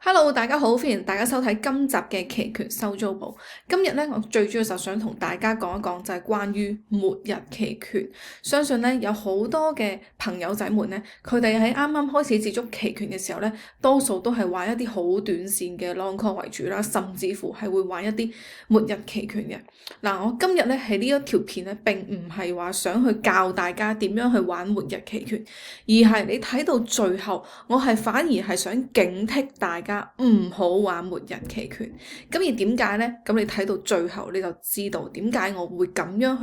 Hello，大家好，歡迎大家收睇今集嘅期權收租部。今日咧，我最主要就想同大家講一講，就係關於末日期權。相信咧有好多嘅朋友仔們咧，佢哋喺啱啱開始接觸期權嘅時候咧，多數都係玩一啲好短線嘅 long call 為主啦，甚至乎係會玩一啲末日期權嘅。嗱，我今日咧喺呢一條片咧，並唔係話想去教大家點樣去玩末日期權，而係你睇到最後，我係反而係想警惕大家唔好玩末日期權。咁而點解呢？咁你睇到最後你就知道點解我會咁樣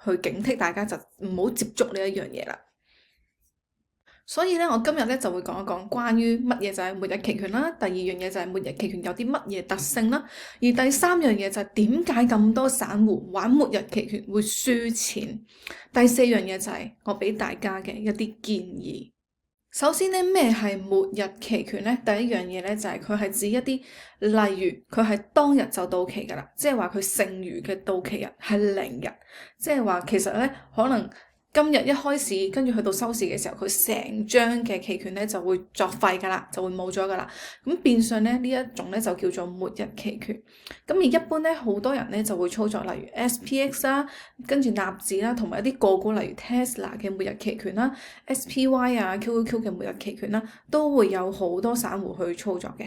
去警惕大家，就唔好接觸呢一樣嘢啦。所以咧，我今日咧就會講一講關於乜嘢就係末日期權啦。第二樣嘢就係末日期權有啲乜嘢特性啦。而第三樣嘢就係點解咁多散戶玩末日期權會輸錢。第四樣嘢就係我俾大家嘅一啲建議。首先咧，咩係末日期權咧？第一樣嘢咧就係佢係指一啲，例如佢係當日就到期噶啦，即係話佢剩餘嘅到期日係零日，即係話其實咧可能今日一開市，跟住去到收市嘅時候，佢成張嘅期權咧就會作廢噶啦，就會冇咗噶啦。咁變相咧呢一種咧就叫做末日期權。咁而一般咧好多人咧就會操作，例如 SPX 啦，跟住納指啦，同埋一啲個股，例如 Tesla 嘅末日期權啦、SPY 啊、QQQ 嘅末日期權啦，都會有好多散戶去操作嘅。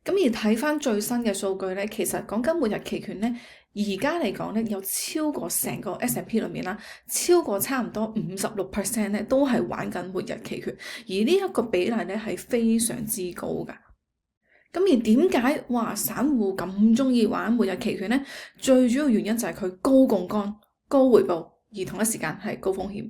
咁而睇翻最新嘅數據咧，其實講緊末日期權咧，而家嚟講咧有超過成個 S&P 裏面啦，超過差唔多56%咧都係玩緊末日期權，而呢一個比例咧係非常之高噶。咁而點解散戶咁中意玩末日期權呢？最主要原因就係佢高槓桿、高回報，而同一時間係高風險。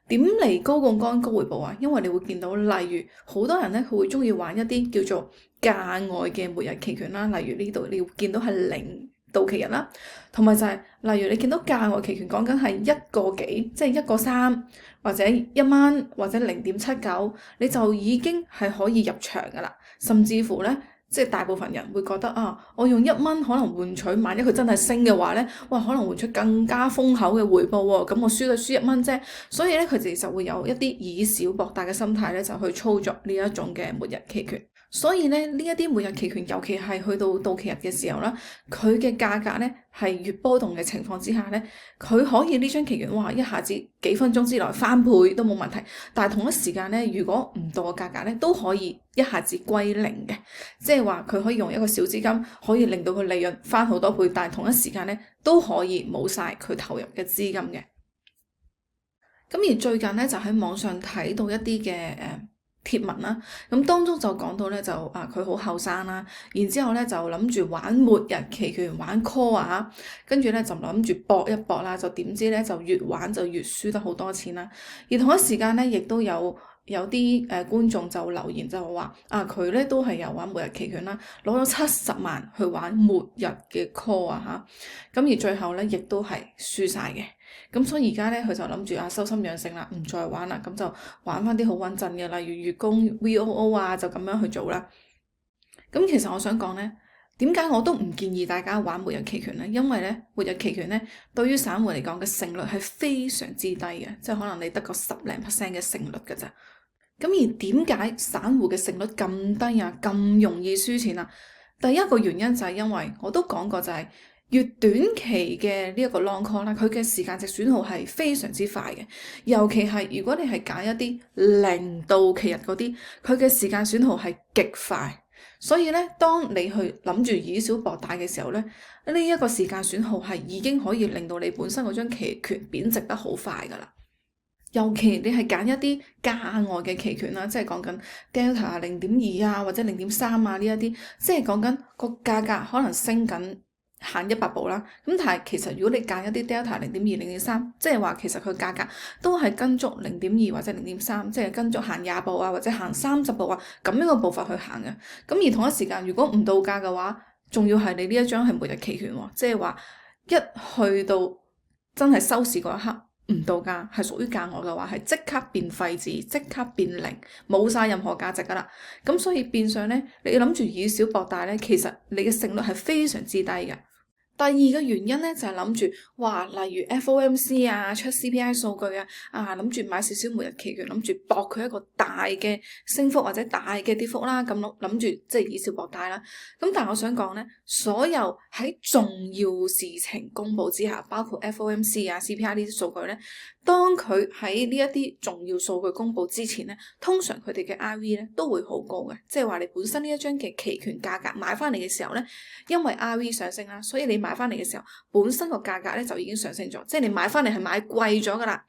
點嚟高槓桿、高回報啊？因為你會見到，例如好多人咧，佢會中意玩一啲叫做價外嘅末日期權啦。例如呢度你會見到係零到期日啦，同埋就係例如你見到價外期權講緊係一個幾，即係1.3或者1蚊或者0.79，你就已經係可以入場噶啦，甚至乎咧。即係大部分人會覺得我用1蚊可能換取，萬一佢真係升嘅話咧，可能換取更加豐厚嘅回報喎。咁我輸就輸1蚊啫。所以咧，佢哋就會有一啲以小博大嘅心態咧，就去操作呢一種嘅末日期權。所以咧，呢一啲末日期權，尤其係去到到期日嘅時候啦，佢嘅價格咧係越波動嘅情況之下咧，佢可以呢張期權一下子幾分鐘之內翻倍都冇問題。但係同一時間咧，如果唔到嘅價格咧，都可以一下子歸零嘅，即係話佢可以用一個小資金可以令到佢利潤翻好多倍，但係同一時間咧都可以冇晒佢投入嘅資金嘅。咁而最近咧就喺網上睇到一啲嘅貼文啦，咁當中就講到咧就佢好後生啦，然之後咧就諗住玩末日期權玩 call 啊，跟住咧就諗住搏一搏啦，就點知咧就越玩就越輸得好多錢啦。而同一時間咧亦都有啲觀眾就留言就話佢咧都係有玩末日期權啦，攞咗70萬去玩末日嘅 call 咁而最後咧亦都係輸晒嘅。咁所以而家咧佢就諗住收心養性啦，唔再玩啦，咁就玩翻啲好穩陣嘅，例如月供 VOO 就咁樣去做啦。咁其實我想講咧，點解我都唔建議大家玩末日期權咧？因為咧末日期權咧對於散戶嚟講嘅勝率係非常之低嘅，即係可能你得個10%嘅勝率㗎咋。咁而點解散戶嘅勝率咁低啊？咁容易輸錢啊？第一個原因就係因為我都講過就係越短期嘅呢一個 long call 啦，佢嘅時間值損耗係非常之快嘅，尤其係如果你係揀一啲零到期日嗰啲，佢嘅時間損耗係極快。所以咧，當你去諗住以小博大嘅時候咧，呢一個時間損耗係已經可以令到你本身嗰張期權貶值得好快噶啦。尤其你係揀一啲價外嘅期權啦，即係講緊 Delta 0.2或者0.3呢一啲，即係講緊個價格可能升緊行100步啦。咁但係其實如果你揀一啲 Delta 0.2、0.3，即係話其實佢價格都係跟足0.2或者0.3，即係跟足行20步或者行30步咁樣個步伐去行嘅。咁而同一時間，如果唔到價嘅話，仲要係你呢一張係末日期權，即係話一去到真係收市嗰一刻，唔到價係屬於價外嘅話，係即刻變廢紙，即刻變零，冇晒任何價值噶啦。咁所以變相咧，你諗住以小博大咧，其實你嘅勝率係非常之低嘅。第二個原因咧就係諗住，哇，例如 FOMC 啊，出 CPI 數據啊，諗住買少少末日期權，諗住博佢一個大嘅升幅或者大嘅跌幅啦，咁諗住即係以小博大啦。咁但係我想講咧，所有喺重要事情公佈之下，包括 FOMC 啊、CPI 呢啲數據咧，當佢喺呢一啲重要數據公佈之前咧，通常佢哋嘅 RV 咧都會好高嘅，即係話你本身呢一張嘅期權價格買翻嚟嘅時候咧，因為 RV 上升啦，所以你買翻嚟嘅時候，本身個價格咧就已經上升咗，即係你買翻嚟係買貴咗噶啦。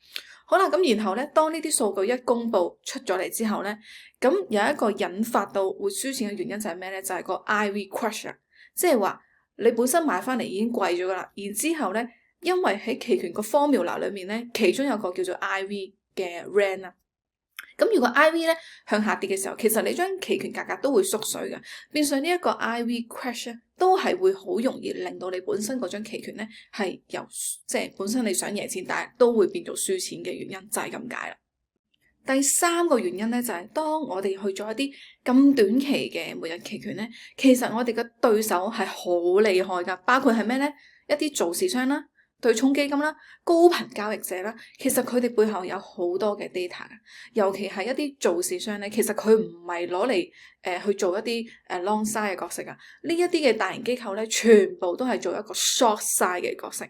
好啦，咁然後咧，當呢啲數據一公佈出咗嚟之後咧，咁有一個引發到會輸錢嘅原因就係咩咧？就係個 RV crash，即係話你本身買翻嚟已經貴咗噶啦，然之後咧，因為喺期權個 formula 裏面咧，其中有個叫做 RV 嘅 range 啊。咁如果 IV 咧向下跌嘅時候，其實你張期權價格都會縮水嘅，變相呢一個 IV crash 咧，都係會好容易令到你本身嗰張期權咧係由即係本身你想贏錢，但係都會變做輸錢嘅原因就係咁解啦。第三個原因咧就係當我哋去做一啲咁短期嘅末日期權咧，其實我哋嘅對手係好厲害噶，包括係咩咧？一啲做市商啦、對沖基金啦、高頻交易者啦，其實佢哋背後有好多嘅 data 嘅，尤其係一啲做市商咧，其實佢唔係攞嚟去做一啲long side 嘅角色啊，呢一啲嘅大型機構咧，全部都係做一個 short side 嘅角色，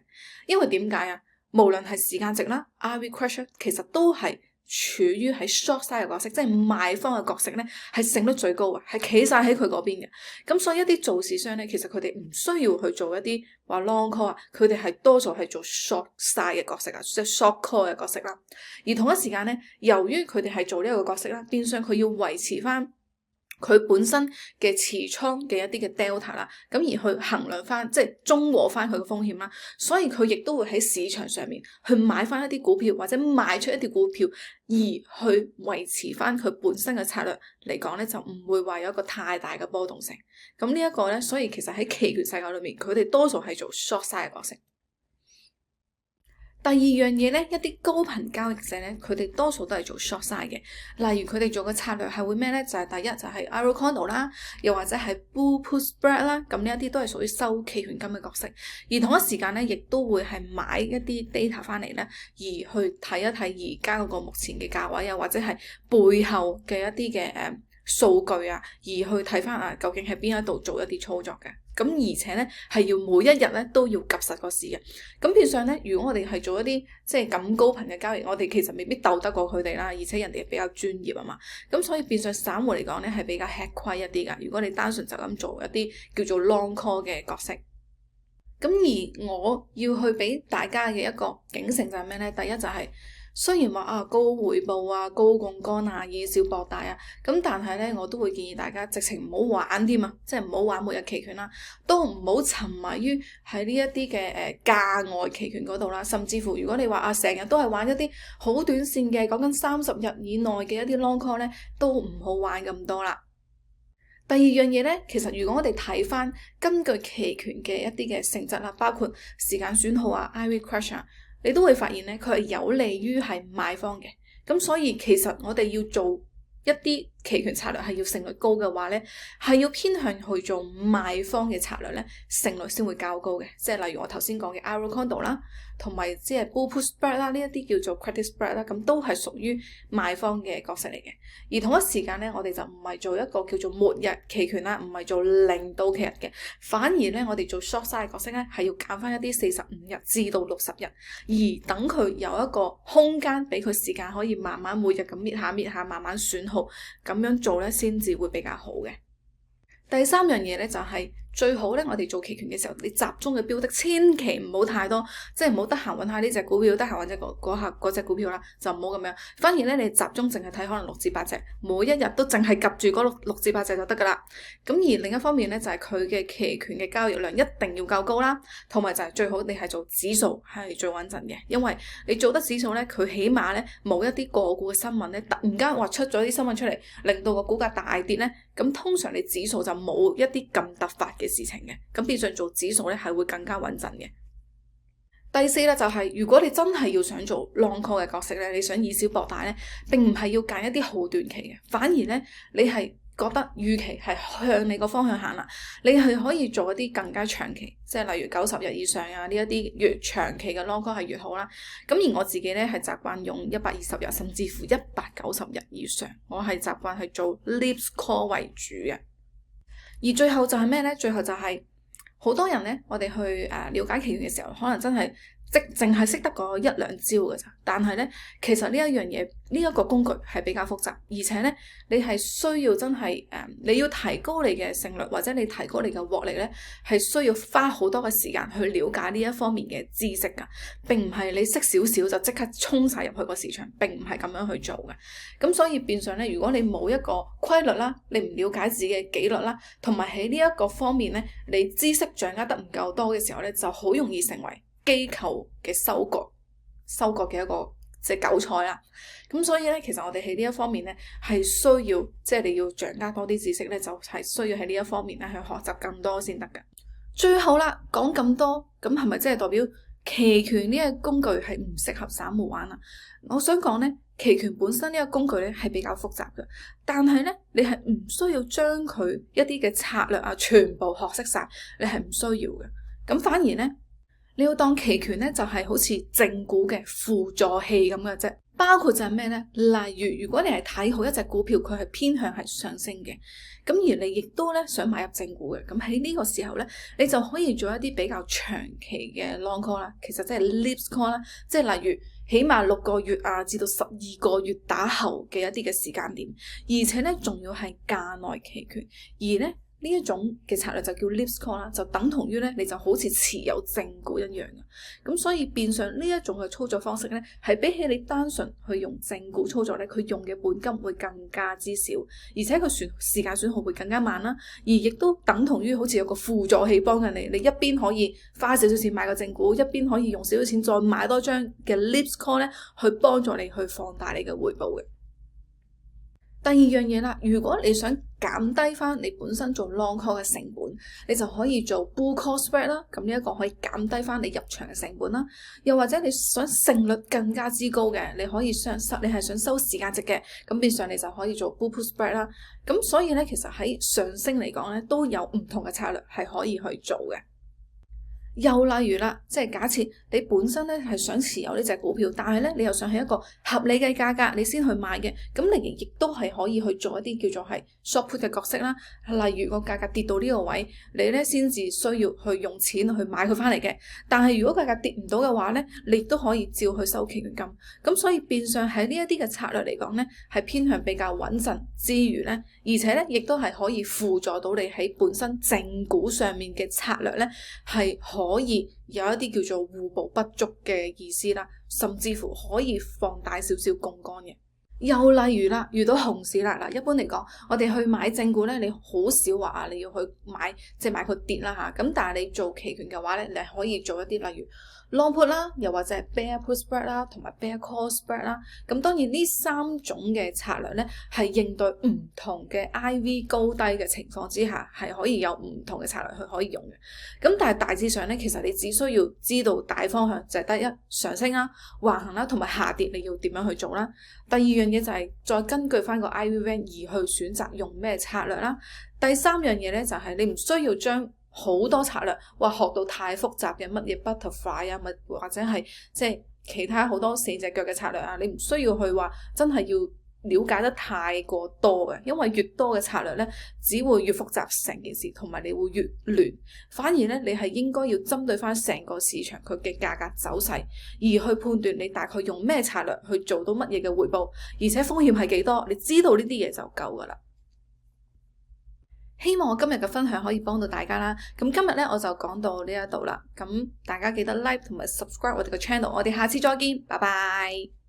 因為點解啊？無論係時間值啦、RV crash 其實都係處於喺 short side 嘅角色，即係賣方嘅角色咧，係勝率最高嘅，係企晒喺佢嗰邊嘅。咁所以一啲做市商咧，其實佢哋唔需要去做一啲話 long call 啊，佢哋係多數係做 short side 嘅角色啊，即係 short call 嘅角色啦。而同一時間咧，由於佢哋係做呢一個角色啦，變相佢要維持翻佢本身嘅持倉嘅一啲嘅 delta 啦，咁而去衡量翻，即係中和翻佢嘅風險啦，所以佢亦都會喺市場上面去買翻一啲股票或者賣出一啲股票，而去維持翻佢本身嘅策略嚟講咧，就唔會話有一個太大嘅波動性。咁呢一個咧，所以其實喺期權世界裏面，佢哋多數係做 short side 嘅角色。第二樣嘢咧，一啲高頻交易者咧，佢哋多數都係做 short side 嘅。例如佢哋做嘅策略係會咩咧？就係第一就係 Arrow Candle 啦，又或者係 Bull Put Spread 啦。咁呢一啲都係屬於收期權金嘅角色。而同一時間咧，亦都會係買一啲 data 翻嚟咧，而去睇一睇而家嗰個目前嘅價位啊，或者係背後嘅一啲嘅數據啊，而去睇翻究竟喺邊一度做一啲操作嘅。咁而且咧係要每一日咧都要及實個市嘅。咁變相咧，如果我哋係做一啲即係咁高頻嘅交易，我哋其實未必鬥得過佢哋啦，而且人哋比較專業啊嘛。咁所以變相散戶嚟講咧係比較吃虧一啲噶。如果你單純就咁做一啲叫做 long call 嘅角色。咁而我要去俾大家嘅一個警醒就係咩咧？第一就係雖然話高回報啊、高槓桿啊、以小博大啊，咁但係咧我都會建議大家直情唔好玩添啊，即係唔好玩末日期權啦，都唔好沉迷於喺呢一啲嘅價外期權嗰度啦。甚至乎如果你話成日都係玩一啲好短線嘅，講緊30日以內嘅一啲 long call 咧，都唔好玩咁多啦。第二樣嘢咧，其實如果我哋睇翻根據期權嘅一啲嘅性質啦，包括時間損耗啊、IV crash 啊，你都會發現咧，佢係有利於係賣方嘅。咁所以其實我哋要做一啲期權策略係要勝率高嘅話咧，係要偏向去做賣方嘅策略咧，勝率先會較高嘅。即係例如我頭先講嘅 Arrow Candle 啦，同埋即係 Bull Put Spread 啦，呢一啲叫做 Credit Spread 啦，咁都係屬於賣方嘅角色嚟嘅。而同一時間咧，我哋就唔係做一個叫做末日期權啦，唔係做零到期日嘅，反而咧我哋做 short side 角色咧，係要揀翻一啲45日至到60日，而等佢有一個空間俾佢時間可以慢慢每日咁搣下，慢慢損耗。咁樣做咧，先至會比較好嘅。第三樣嘢咧，就係最好咧，我哋做期權嘅時候，你集中嘅標的千祈唔好太多，即係唔好得閒揾下呢隻股票，得閒揾隻嗰隻股票啦，就唔好咁樣。反而咧，你集中淨係睇可能6至8隻，每一日都淨係夾住嗰6至8隻就得噶啦。咁而另一方面咧，就係佢嘅期權嘅交易量一定要夠高啦，同埋就係最好你係做指數係最穩陣嘅，因為你做得指數咧，佢起碼咧冇一啲個股嘅新聞咧，突然間話出咗啲新聞出嚟，令到個股價大跌咧，咁通常你指數就冇一啲咁突發嘅事情嘅，咁變相做指數咧係會更加穩陣嘅。第四咧就係如果你真係要想做 long call 嘅角色咧，你想以小博大咧，並唔係要揀一啲好短期嘅，反而咧你係覺得預期係向你個方向行啦，你係可以做一啲更加長期，即係例如90日以上啊，呢一啲越長期嘅 long call 係越好啦。咁而我自己咧係習慣用120日甚至乎190日以上，我係習慣係做 leads call 為主嘅。而最後就係咩咧？最後就係好多人咧，我哋去了解期權嘅時候，可能真係淨係識得嗰一兩招嘅咋。但係咧，其實呢一樣嘢，呢一個工具係比較複雜，而且咧，你係需要真係你要提高你嘅勝率，或者你提高你嘅獲利咧，係需要花好多嘅時間去了解呢一方面嘅知識噶，並唔係你識少少就即刻衝晒入去個市場，並唔係咁樣去做嘅。咁所以變相咧，如果你冇一個規律啦，你唔了解自己嘅紀律啦，同埋喺呢一個方面咧，你知識掌握得唔夠多嘅時候咧，就好容易成為機構嘅收割嘅一個即係韭菜啦。咁所以咧，其實我哋喺呢一方面咧係需要，即係你要掌握多啲知識咧，就係需要喺呢一方面咧去學習更多先得㗎。最後啦，講咁多，咁係咪即係代表期權呢個工具係唔適合散戶玩啊？我想講咧，期權本身呢個工具咧係比較複雜嘅，但係咧你係唔需要將佢一啲嘅策略啊全部學識晒，你係唔需要嘅。咁反而咧，你要當期權咧就係好似正股嘅輔助器咁嘅啫。包括就係咩咧？例如果你係睇好一隻股票，佢係偏向係上升嘅，咁而你亦都咧想買入正股嘅，咁喺呢個時候咧，你就可以做一啲比較長期嘅 long call 啦，其實即係 leads call 啦，即係例如起碼6個月啊至到12個月打後嘅一啲嘅時間點，而且咧仲要係價內期權，而咧呢一種嘅策略就叫 leads call 啦，就等同於咧你就好似持有正股一樣嘅。咁所以變相呢一種嘅操作方式咧，係比起你單純去用正股操作咧，佢用嘅本金會更加之少，而且佢時間損耗會更加慢啦，而亦都等同於好似有個輔助器幫緊你，你一邊可以花少少錢買個正股，一邊可以用少少錢再買多張嘅 leads call 咧，去幫助你去放大你嘅回報嘅。第二樣嘢啦，如果你想減低翻你本身做 long call 嘅成本，你就可以做 bull call spread 啦。咁呢一個可以減低翻你入場嘅成本啦。又或者你想勝率更加之高嘅，你可以你係想收時間值嘅，咁變相你就可以做 bull put spread 啦。咁所以咧，其實喺上升嚟講咧，都有唔同嘅策略係可以去做嘅。又例如啦，即係假設你本身咧係想持有呢隻股票，但係咧你又想喺一個合理嘅價格你先去買嘅，咁你亦都係可以去做一啲叫做係 short put 嘅角色啦。例如個價格跌到呢個位，你咧先至需要去用錢去買佢翻嚟嘅。但係如果價格跌唔到嘅話咧，你亦都可以照去收期權金。咁所以變相喺呢一啲嘅策略嚟講咧，係偏向比較穩陣之餘咧，而且咧亦都係可以輔助到你喺本身正股上面嘅策略咧，係可以有一啲叫做互補不足嘅意思啦，甚至乎可以放大少少槓桿嘅。又例如啦，遇到熊市啦，嗱，一般嚟講，我哋去買正股咧，你好少話你要去買，即係買佢跌啦嚇。咁但係你做期權嘅話咧，你係可以做一啲例如 long put 啦，又或者係 bear put spread 啦，同埋 bear call spread 啦。咁當然呢3種嘅策略咧，係應對唔同嘅 IV 高低嘅情況之下，係可以有唔同嘅策略去可以用嘅。咁但係大致上咧，其實你只需要知道大方向就係得一上升啦、橫行啦，同埋下跌你要點樣去做啦。第二樣嘢就係再根據翻個 IV band 而去選擇用咩策略啦。第3樣嘢咧就係你唔需要將好多策略學到太複雜嘅乜嘢 butterfly 啊，或者係即係其他好多4隻腳嘅策略啊，你唔需要去話真係要了解得太過多嘅，因為越多嘅策略咧，只會越複雜成件事，同埋你會越亂。反而咧，你係應該要針對翻成個市場佢嘅價格走勢，而去判斷你大概用咩策略去做到乜嘢嘅回報，而且風險係幾多，你知道呢啲嘢就夠噶啦。希望我今日嘅分享可以幫到大家啦。咁今日咧我就講到呢一度啦。咁大家記得 like 同埋 subscribe 我哋嘅 channel。我哋下次再見，拜拜。